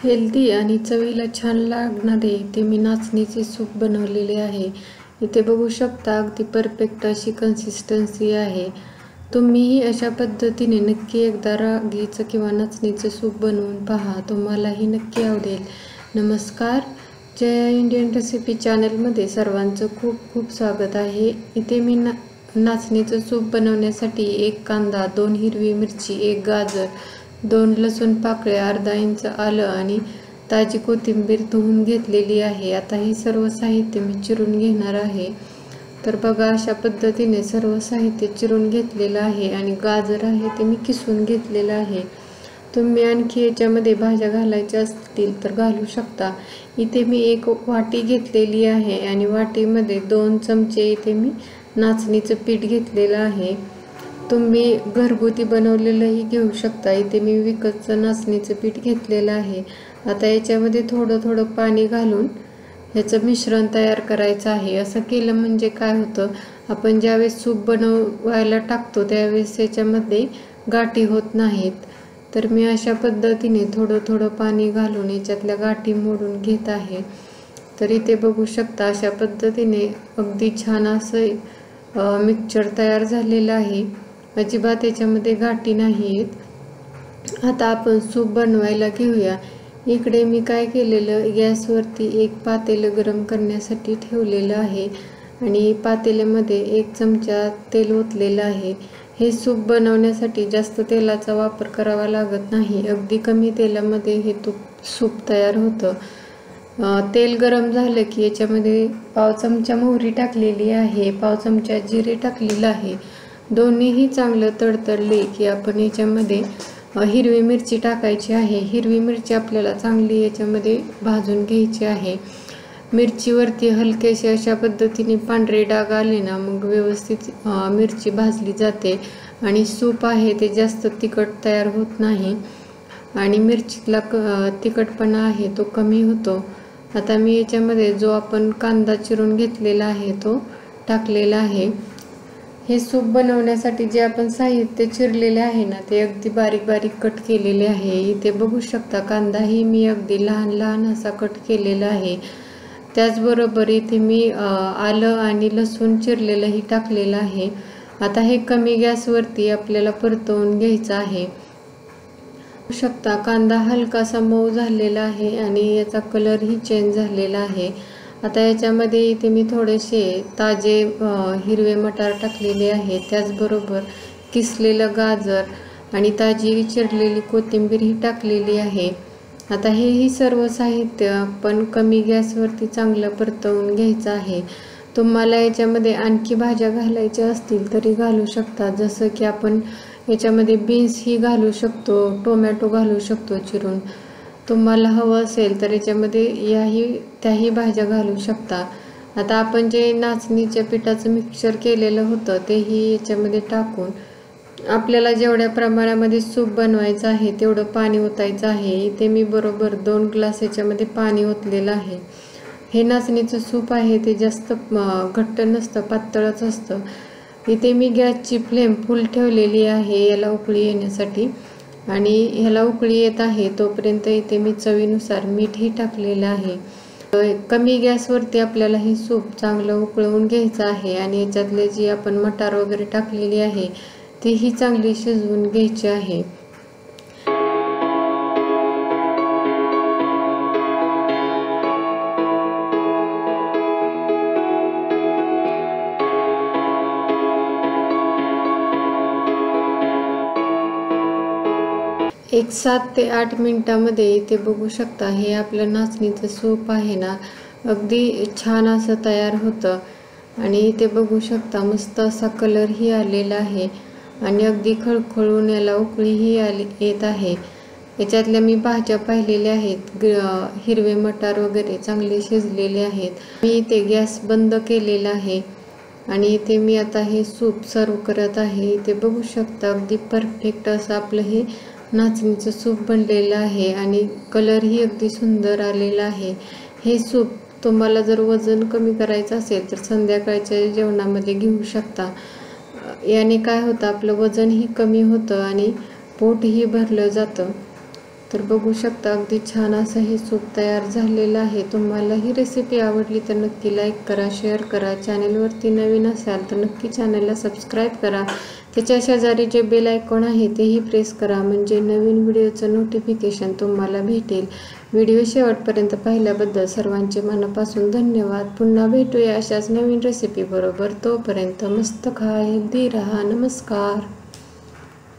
Healthy आणि चवीला छान लागणारे इथे मी नाचणीचे सूप बनवलेले आहे। इथे बघू शकता अगदी परफेक्ट अशी कन्सिस्टन्सी आहे। तुम्हीही अशा पद्धतीने नक्की एकदा रागीचं किंवा नाचणीचं सूप बनवून पहा, तुम्हालाही नक्की आवडेल। नमस्कार, जया इंडियन रेसिपी चॅनलमध्ये सर्वांचं खूप खूप स्वागत आहे। इथे मी नाचणीचं सूप बनवण्यासाठी 1 कांदा, 2 हिरवी मिरची, 1 गाजर, 2 लसूण पाकळ्या, अर्धा इंच आलं आणि ताजी कोथिंबीर धुवून घेतलेली आहे। आता हे सर्व साहित्य मी चिरून घेणार आहे। तर बघा, अशा पद्धतीने सर्व साहित्य चिरून घेतलेलं आहे आणि गाजर आहे ते मी किसून घेतलेलं आहे। तुम्ही आणखी याच्यामध्ये भाज्या घालायच्या असतील तर घालू शकता। इथे मी 1 वाटी घेतलेली आहे आणि वाटीमध्ये 2 चमचे इथे मी नाचणीचं पीठ घेतलेलं आहे। तुम्ही घरगुती बनवलेलंही घेऊ शकता। इथे मी विकतचं नाचणीचं पीठ घेतलेलं आहे। आता याच्यामध्ये थोडं थोडं पाणी घालून याचं मिश्रण तयार करायचं आहे। असं केलं म्हणजे काय होतं, आपण ज्यावेळेस सूप बनवायला टाकतो त्यावेळेस याच्यामध्ये गाठी होत नाहीत। तर मी अशा पद्धतीने थोडं थोडं पाणी घालून याच्यातल्या गाठी मोडून घेत आहे। तर इथे बघू शकता अशा पद्धतीने अगदी छान असं मिक्सचर तयार झालेलं आहे। अजिबात याच्यामध्ये गाठी नाही आहेत। आता आपण सूप बनवायला घेऊया। इकडे मी काय केलेलं, गॅसवरती 1 पातेलं गरम करण्यासाठी ठेवलेलं आहे आणि पातेल्यामध्ये 1 चमचा तेल ओतलेलं आहे। हे सूप बनवण्यासाठी जास्त तेलाचा वापर करावा लागत नाही, अगदी कमी तेलामध्ये हे सूप तयार होतं। तेल गरम झालं की याच्यामध्ये पाव चमचा मोहरी टाकलेली आहे, पाव चमचा जिरे टाकलेलं आहे। दोन्हीही चांगलं तडतडले की आपण याच्यामध्ये हिरवी मिरची टाकायची आहे। हिरवी मिरची आपल्याला चांगली याच्यामध्ये भाजून घ्यायची आहे। मिरचीवरती हलकेसे अशा पद्धतीने पांढरे डाग आले ना, मग व्यवस्थित मिरची भाजली जाते आणि सूप आहे ते जास्त तिखट तयार होत नाही आणि मिरचीतला तिखटपणा आहे तो कमी होतो। आता मी याच्यामध्ये जो आपण कांदा चिरून घेतलेला आहे तो टाकलेला आहे। हे सूप बनवण्यासाठी जे आपण साहित्य चिरलेले आहे ना, ते अगदी बारीक बारीक कट केलेले आहे। इथे बघू शकता कांदाही मी अगदी लहान लहान असा कट केलेला आहे। त्याचबरोबर इथे मी आलं आणि लसूण चिरलेलंही टाकलेलं आहे। आता हे कमी गॅसवरती आपल्याला परतवून घ्यायचं आहे। बघू शकता कांदा हलकासा मऊ झालेला आहे आणि याचा कलरही चेंज झालेला आहे। आता याच्यामध्ये इथे मी थोडेसे ताजे हिरवे मटार टाकलेले आहेत, त्याचबरोबर किसलेलं गाजर आणि ताजी चिरलेली कोथिंबीर ही टाकलेली आहे। आता हेही सर्व साहित्य आपण कमी गॅसवरती चांगलं परतवून घ्यायचं आहे। तुम्हाला याच्यामध्ये आणखी भाज्या घालायच्या असतील तरी घालू शकता, जसं की आपण याच्यामध्ये बीन्सही घालू शकतो, टोमॅटो घालू शकतो चिरून। तुम्हाला हवं असेल तर याच्यामध्ये त्याही भाज्या घालू शकता। आता आपण जे नाचणीच्या पिठाचं मिक्सचर केलेलं होतं तेही याच्यामध्ये टाकून आपल्याला जेवढ्या प्रमाणामध्ये सूप बनवायचं आहे तेवढं पाणी ओतायचं आहे। इथे मी बरोबर 2 ग्लास याच्यामध्ये पाणी ओतलेलं आहे। हे नाचणीचं सूप आहे ते जास्त घट्ट नसतं, पातळच असतं। इथे मी गॅसची फ्लेम फुल ठेवलेली आहे याला उकळी येण्यासाठी आणि ह्याला उकळी येत आहे तोपर्यंत इथे मी चवीनुसार मीठही टाकलेलं आहे। कमी गॅसवरती आपल्याला हे सूप चांगलं उकळवून घ्यायचं आहे आणि याच्यातले जी आपण मटार वगैरे टाकलेली आहे तीही चांगली शिजवून घ्यायची आहे। एक 7 ते 8 मिनिटांमध्ये इथे बघू शकता हे आपलं नाचणीचं सूप आहे ना, अगदी छान असं तयार होतं आणि इथे बघू शकता मस्त असा कलरही आलेला आहे आणि अगदी खळखळून याला उकळीही येत आहे। याच्यातल्या मी भाज्या पाहिलेल्या आहेत, हिरवे मटार वगैरे चांगले शिजलेले आहेत। मी इथे गॅस बंद केलेला आहे आणि इथे मी आता हे सूप सर्व करत आहे। इथे बघू शकता अगदी परफेक्ट असं आपलं हे नाचणीचं सूप बनलेलं आहे आणि कलरही अगदी सुंदर आलेला आहे। हे सूप तुम्हाला जर वजन कमी करायचं असेल तर संध्याकाळच्या जेवणामध्ये घेऊ शकता। याने काय होतं, आपलं वजनही कमी होतं आणि पोटही भरलं जातं। तर बघू शकता अगदी छान असं हे सूप तयार झालेलं आहे। तुम्हाला ही रेसिपी आवडली तर नक्की लाईक करा, शेअर करा। चॅनलवरती नवीन असाल तर नक्की चॅनलला सबस्क्राईब करा। त्याच्या शेजारी जे बेल आयकॉन आहे तेही प्रेस करा, म्हणजे नवीन व्हिडिओचं नोटिफिकेशन तुम्हाला भेटेल। व्हिडिओ शेवटपर्यंत पाहिल्याबद्दल सर्वांचे मनापासून धन्यवाद। पुन्हा भेटूया अशाच नवीन रेसिपी बरोबर। तोपर्यंत मस्त खा, हेल्दी रहा। नमस्कार।